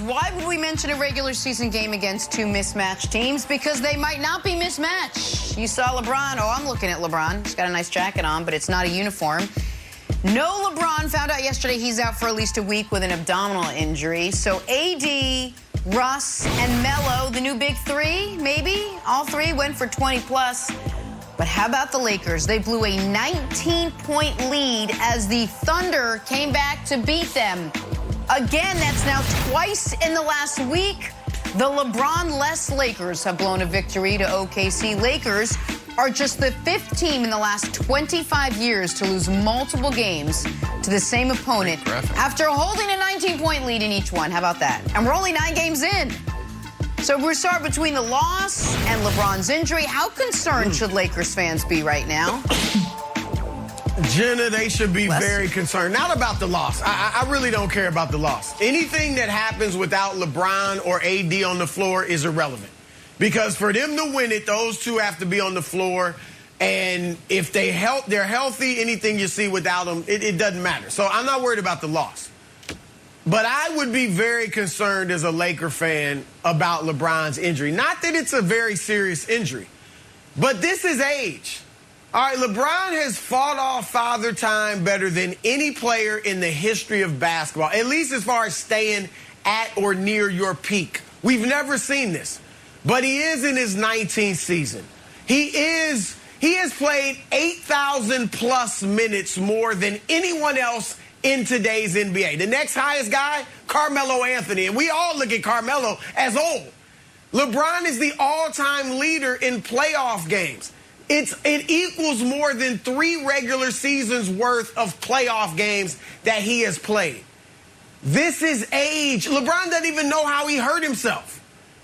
Why would we mention a regular season game against two mismatched teams? Because they might not be mismatched. You saw LeBron. Oh, I'm looking at LeBron. He's got a nice jacket on, but it's not a uniform. No LeBron. Found out yesterday he's out for at least a week with an abdominal injury. So AD, Russ, and Melo, the new big three, maybe? All three went for 20-plus. But how about the Lakers? They blew a 19-point lead as the Thunder came back to beat them. Again, that's now twice in the last week. The LeBron-less Lakers have blown a victory to OKC. Lakers are just the fifth team in the last 25 years to lose multiple games to the same opponent after holding a 19-point lead in each one. How about that? And we're only 9 games in. So Broussard, between the loss and LeBron's injury, how concerned should Lakers fans be right now? Jenna, they should be very concerned. Not about the loss. I really don't care about the loss. Anything that happens without LeBron or AD on the floor is irrelevant. Because for them to win it, those two have to be on the floor. And if they're healthy, anything you see without them, it doesn't matter. So I'm not worried about the loss. But I would be very concerned as a Laker fan about LeBron's injury. Not that it's a very serious injury, but this is age. All right, LeBron has fought off father time better than any player in the history of basketball, at least as far as staying at or near your peak. We've never seen this, but he is in his 19th season. He has played 8,000-plus minutes more than anyone else in today's NBA. The next highest guy, Carmelo Anthony, and we all look at Carmelo as old. LeBron is the all-time leader in playoff games. It equals more than 3 regular seasons worth of playoff games that he has played. This is age. LeBron doesn't even know how he hurt himself.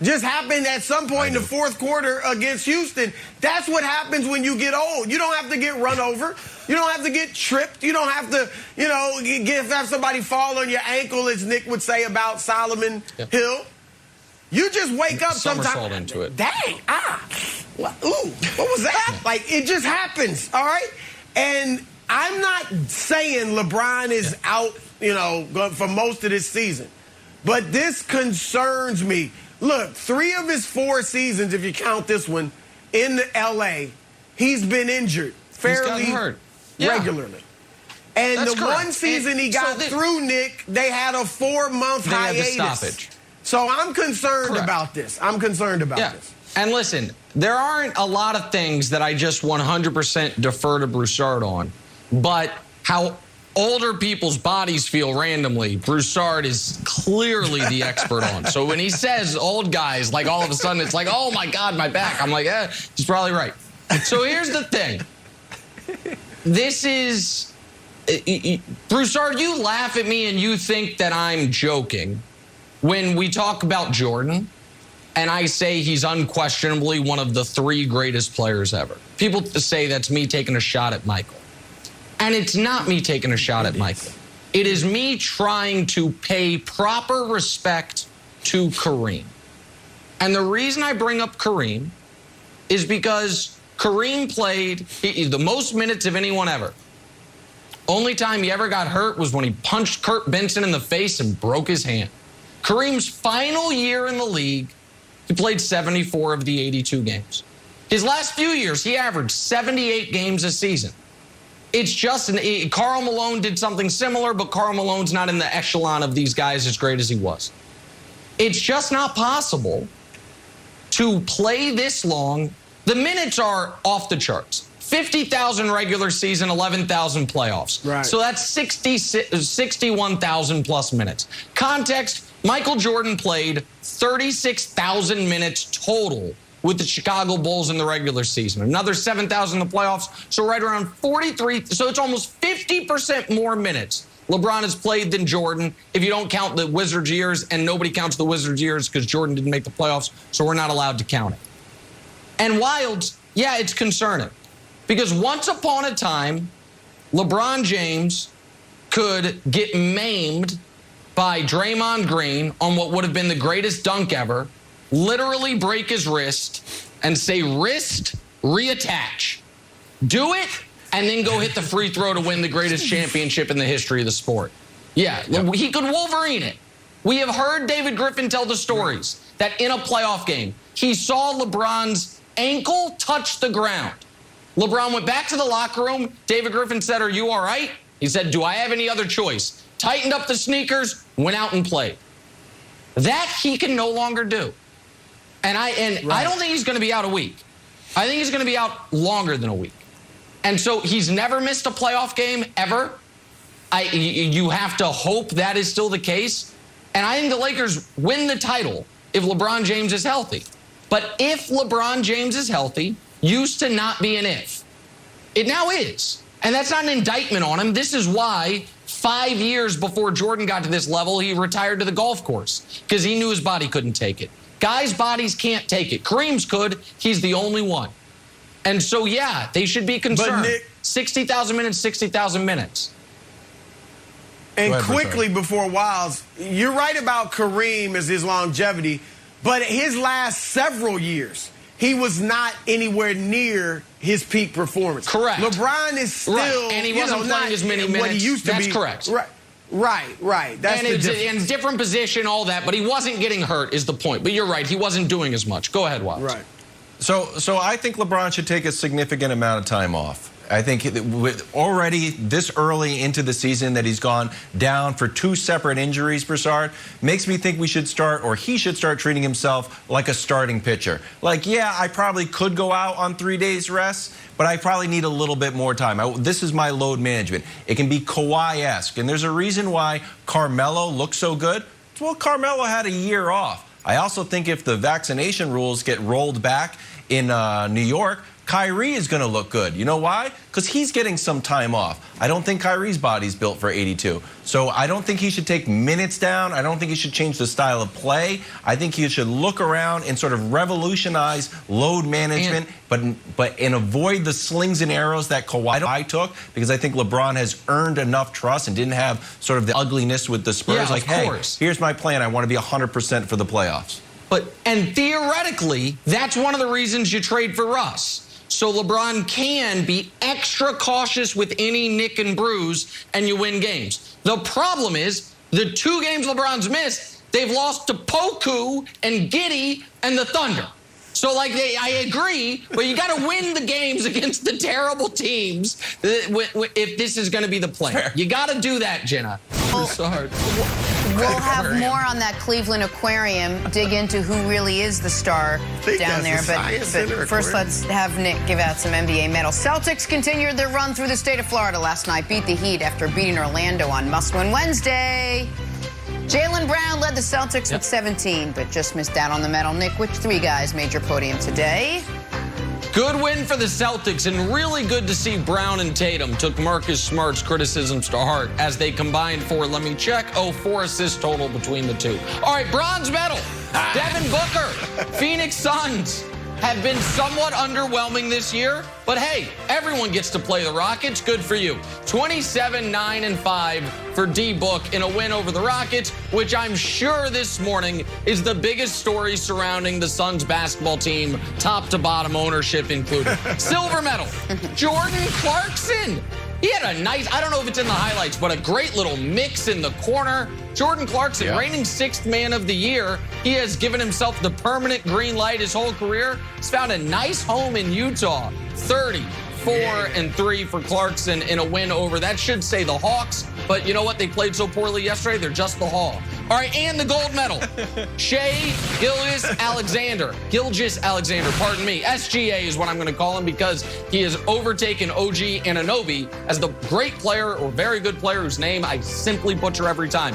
Just happened at some point in the fourth quarter against Houston. That's what happens when you get old. You don't have to get run over. You don't have to get tripped. You don't have to, have somebody fall on your ankle, as Nick would say about Solomon Hill. You just wake up sometimes. Somersault into it. Dang, ooh, what was that? Like, it just happens, all right? And I'm not saying LeBron is out, for most of this season. But this concerns me. Look, 3 of his 4 seasons, if you count this one, in L.A., he's been injured fairly regularly. And that's correct. One season he got through, Nick, they had a 4-month hiatus. Had the stoppage. So I'm concerned about this. I'm concerned about this. And listen, there aren't a lot of things that I just 100% defer to Broussard on. But how older people's bodies feel randomly, Broussard is clearly the expert on. So when he says old guys, like all of a sudden it's like, oh my God, my back. I'm like, he's probably right. So here's the thing. This is, Broussard, you laugh at me and you think that I'm joking when we talk about Jordan and I say he's unquestionably one of the 3 greatest players ever. People say that's me taking a shot at Michael. And it's not me taking a shot at Michael. It is me trying to pay proper respect to Kareem. And the reason I bring up Kareem is because Kareem played the most minutes of anyone ever. Only time he ever got hurt was when he punched Kurt Benson in the face and broke his hand. Kareem's final year in the league, he played 74 of the 82 games. His last few years, he averaged 78 games a season. It's just, Karl Malone did something similar, but Karl Malone's not in the echelon of these guys as great as he was. It's just not possible to play this long. The minutes are off the charts. 50,000 regular season, 11,000 playoffs. Right. So that's 61,000 plus minutes. Context, Michael Jordan played 36,000 minutes total with the Chicago Bulls in the regular season. Another 7,000 in the playoffs, so right around 43. So it's almost 50% more minutes LeBron has played than Jordan, if you don't count the Wizards years, and nobody counts the Wizards years because Jordan didn't make the playoffs, so we're not allowed to count it. And Wilds, yeah, it's concerning. Because once upon a time, LeBron James could get maimed by Draymond Green on what would have been the greatest dunk ever, literally break his wrist and say, wrist, reattach. Do it, and then go hit the free throw to win the greatest championship in the history of the sport. Yeah, he could Wolverine it. We have heard David Griffin tell the stories that in a playoff game, he saw LeBron's ankle touch the ground. LeBron went back to the locker room. David Griffin said, "Are you all right?" He said, "Do I have any other choice?" Tightened up the sneakers, went out and played. That he can no longer do. And I don't think he's going to be out a week. I think he's going to be out longer than a week. And so he's never missed a playoff game ever. You have to hope that is still the case. And I think the Lakers win the title if LeBron James is healthy. But if LeBron James is healthy, used to not be an if. It now is. And that's not an indictment on him. This is why 5 years before Jordan got to this level, he retired to the golf course because he knew his body couldn't take it. Guys' bodies can't take it. Kareem's could. He's the only one. And so, yeah, they should be concerned. But Nick, 60,000 minutes, 60,000 minutes. And quickly before Wilds, you're right about Kareem as his longevity, but his last several years, he was not anywhere near his peak performance. Correct. LeBron is still, and he wasn't playing as many minutes. What he used to That's be. correct. Right. That's and the it's difference. in different position, all that, but he wasn't getting hurt is the point. But you're right, he wasn't doing as much. Go ahead, Watts. Right. So I think LeBron should take a significant amount of time off. I think with already this early into the season that he's gone down for 2 separate injuries, Broussard, makes me think we should start, or he should start treating himself like a starting pitcher. Like, yeah, I probably could go out on 3 days rest, but I probably need a little bit more time. This is my load management. It can be Kawhi-esque, and there's a reason why Carmelo looks so good. Well, Carmelo had a year off. I also think if the vaccination rules get rolled back in New York, Kyrie is going to look good. You know why? Because he's getting some time off. I don't think Kyrie's body's built for 82. So I don't think he should take minutes down. I don't think he should change the style of play. I think he should look around and sort of revolutionize load management, and avoid the slings and arrows that Kawhi took, because I think LeBron has earned enough trust and didn't have sort of the ugliness with the Spurs. Yeah, like, hey, here's my plan. I want to be 100% for the playoffs. And theoretically, that's one of the reasons you trade for Russ. So LeBron can be extra cautious with any nick and bruise, and you win games. The problem is the 2 games LeBron's missed, they've lost to Poku and Giddey and the Thunder. So, like, I agree, but you got to win the games against the terrible teams if this is going to be the plan. You got to do that, Jenna. We'll have more on that Cleveland Aquarium, dig into who really is the star down there. But first, let's have Nick give out some NBA medals. Celtics continued their run through the state of Florida last night, beat the Heat after beating Orlando on must-win Wednesday. Jaylen Brown led the Celtics with 17, but just missed out on the medal. Nick, which 3 guys made your podium today? Good win for the Celtics, and really good to see Brown and Tatum took Marcus Smart's criticisms to heart as they combined for, let me check, 4 assists total between the 2. All right, bronze medal, Devin Booker. Phoenix Suns have been somewhat underwhelming this year, but hey, everyone gets to play the Rockets. Good for you. 27-9-5 for D-Book in a win over the Rockets, which I'm sure this morning is the biggest story surrounding the Suns basketball team, top to bottom, ownership included. Silver medal, Jordan Clarkson. He had a nice, I don't know if it's in the highlights, but a great little mix in the corner. Jordan Clarkson, reigning 6th man of the year. He has given himself the permanent green light his whole career. He's found a nice home in Utah. 34-3 for Clarkson in a win over, that should say the Hawks, but you know what? They played so poorly yesterday, they're just the Hawks. All right, and the gold medal, Shai Gilgeous-Alexander, pardon me. SGA is what I'm going to call him because he has overtaken OG Anunoby as the great player or very good player whose name I simply butcher every time.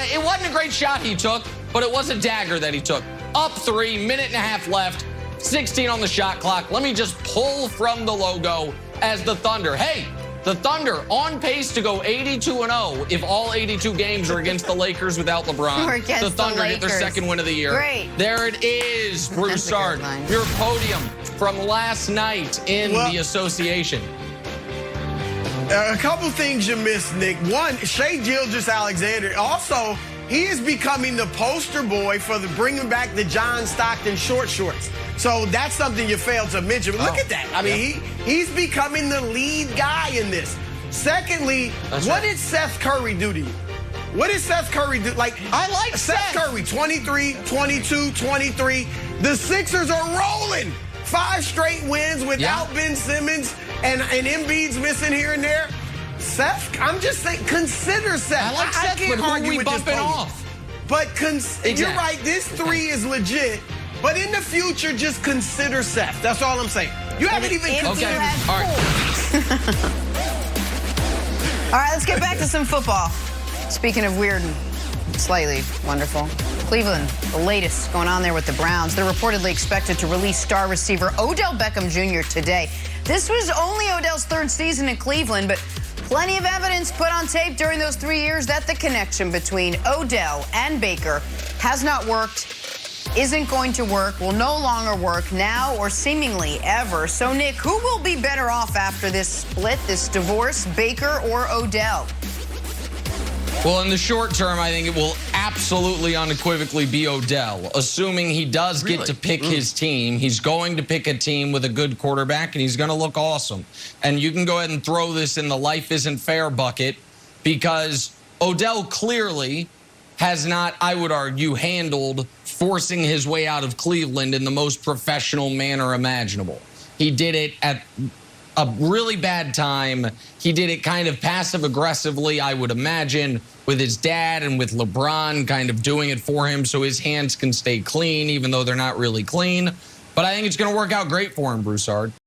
It wasn't a great shot he took, but it was a dagger that he took. Up 3, minute and a half left, 16 on the shot clock. Let me just pull from the logo as the Thunder. Hey, the Thunder on pace to go 82-0 if all 82 games are against the Lakers without LeBron. Or against the Thunder get their 2nd win of the year. Great. There it is, Broussard. Your podium from last night in the association. A couple things you missed, Nick. One, Shai Gilgeous-Alexander. Also, he is becoming the poster boy for bringing back the John Stockton short shorts. So that's something you failed to mention. But look at that. I mean, he's becoming the lead guy in this. Secondly, what did Seth Curry do to you? What did Seth Curry do? Like, I like Seth Curry, 23, 22, 23. The Sixers are rolling. 5 straight wins without Ben Simmons and Embiid's missing here and there. Seth, I'm just saying, consider Seth. I like Seth, can't but who argue we with this bumping podium. off? But Exactly. you're right, this 3 is legit. But in the future, just consider Seth. That's all I'm saying. You haven't even considered. All right. All right, let's get back to some football. Speaking of weird and slightly wonderful, Cleveland, the latest going on there with the Browns. They're reportedly expected to release star receiver Odell Beckham Jr. today. This was only Odell's 3rd season in Cleveland, but plenty of evidence put on tape during those 3 years that the connection between Odell and Baker has not worked, isn't going to work, will no longer work now or seemingly ever. So, Nick, who will be better off after this split, this divorce, Baker or Odell? Well, in the short term, I think it will absolutely unequivocally be Odell. Assuming he does get to pick his team, he's going to pick a team with a good quarterback, and he's going to look awesome. And you can go ahead and throw this in the life isn't fair bucket because Odell clearly has not, I would argue, handled forcing his way out of Cleveland in the most professional manner imaginable. He did it at a really bad time. He did it kind of passive-aggressively, I would imagine, with his dad and with LeBron kind of doing it for him so his hands can stay clean, even though they're not really clean. But I think it's going to work out great for him, Broussard.